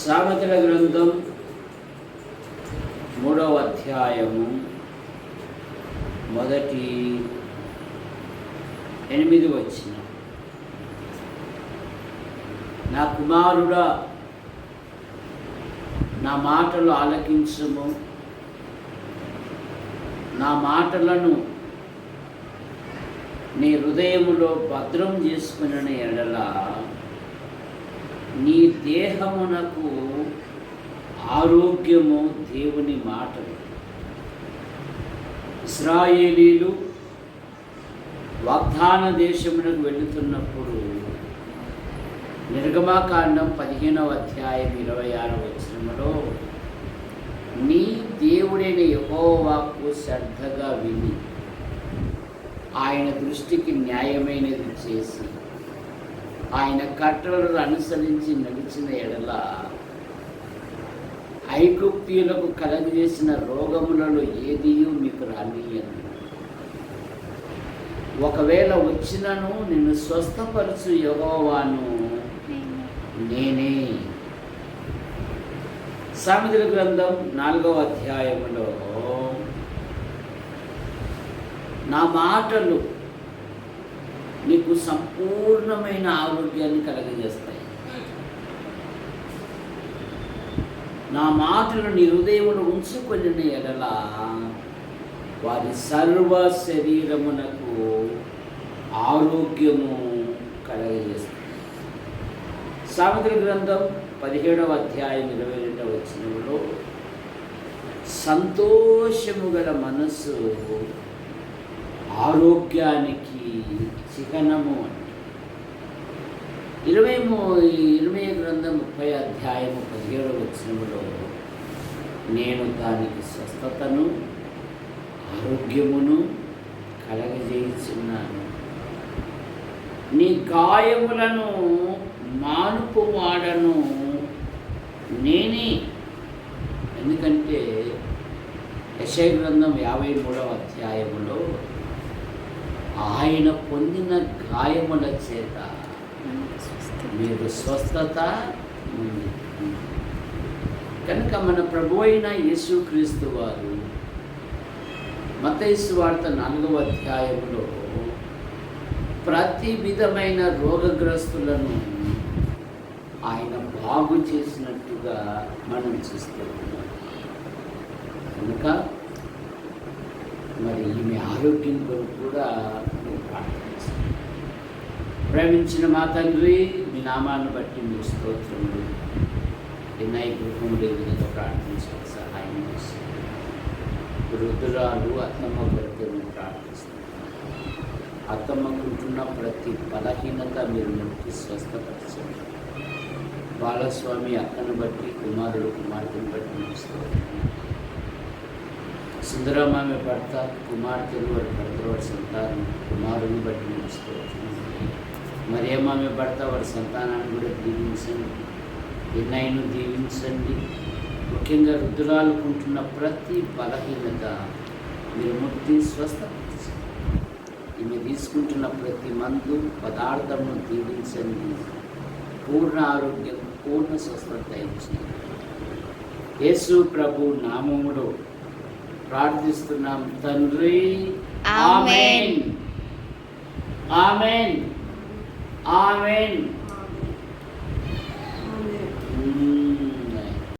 సామెతల గ్రంథం 3వ అధ్యాయము మొదటి 8 వచనం. నా కుమారుడా, నా మాటలు ఆలకించుము, నా మాటలను నీ హృదయములో భద్రం చేసుకుని ఎడల నీ దేహమునకు ఆరోగ్యము దేవుని మాటలు. ఇశ్రాయేలీలు వాగ్దాన దేశమునకు వెళుతున్నప్పుడు నిర్గమాకాండం 15వ అధ్యాయం 26వ వచనములో నీ దేవుడైన యెహోవాకు శ్రద్ధగా విని ఆయన దృష్టికి న్యాయమైనది చేసి ఆయన కట్టడలను అనుసరించి నడిచిన ఎడల ఐగుప్తీయులకు కలగజేసిన రోగములలో ఏదియూ మీకు రానియను. ఒకవేళ వచ్చినను నిన్ను స్వస్థపరచు యెహోవాను నేనే. సామెతల గ్రంథం 4వ అధ్యాయములో నా మాటలు నీకు సంపూర్ణమైన ఆరోగ్యాన్ని కలగజేస్తాయి. నా మాటలు నీ హృదయమును ఉంచుకొని ఎడల వారి సర్వ శరీరమునకు ఆరోగ్యము కలగజేస్తాయి. సామెతల గ్రంథం 17వ అధ్యాయం 22వ వచనములో సంతోషము గల మనస్సు ఆరోగ్యానికి చిహ్నము అంటే. 20 గ్రంథం 30 అధ్యాయము 17వ వచనములో నేను దానికి స్వస్థతను ఆరోగ్యమును కలగజేయుచున్నాను. నీ గాయములను మానుపు వాడను నేనే. ఎందుకంటే యెషయా గ్రంథం 53వ అధ్యాయములో ఆయన పొందిన గాయముల చేత మీరు స్వస్థత ఉంది. కనుక మన ప్రభు అయిన యేసుక్రీస్తు వారు మత్తయి సువార్త 4వ అధ్యాయములో ప్రతి విధమైన రోగగ్రస్తులను ఆయన బాగు చేసినట్టుగా మనం చూస్తూ ఉన్నాం. కనుక మరి ఈమె ఆరోగ్యం కొరకు కూడా ప్రార్థించాలి. ప్రేమించిన మా తండ్రి, మీ నామాన్ని బట్టి మీ స్తోత్రములు. ఎన్నై గృహములు ఈ విధంగా ప్రార్థించాలి, సహాయం చేస్తుంది. వృద్ధురాలు అత్తమ్మ కొరకు మేము ప్రార్థిస్తున్నాం. అత్తమ్మకుంటున్న ప్రతి బలహీనత మీరు మనకి స్వస్థపరచండి. బాలస్వామి అక్కను బట్టి, కుమారుడు కుమార్తెను బట్టి చూస్తారు. సుందరమామె భర్త కుమార్తెలు వారి భర్త వారి సంతానం కుమారుని బట్టి నడుచుకోవచ్చు. మరియమ్మామె భర్త వారి సంతానాన్ని కూడా దీవించండి. ఎన్నైనా దీవించండి. ముఖ్యంగా వృద్ధురాలుకుంటున్న ప్రతి బలహీనత మీరు ముట్టి స్వస్థపరచండి. ఈమె తీసుకుంటున్న ప్రతి మందు పదార్థమును దీవించండి. పూర్ణ ఆరోగ్యం, పూర్ణ స్వస్థత ఇచ్చింది. యేసు ప్రభు నామములో ప్రార్థిస్తున్నాం తండ్రి. ఆమేన్, ఆమేన్, ఆమేన్.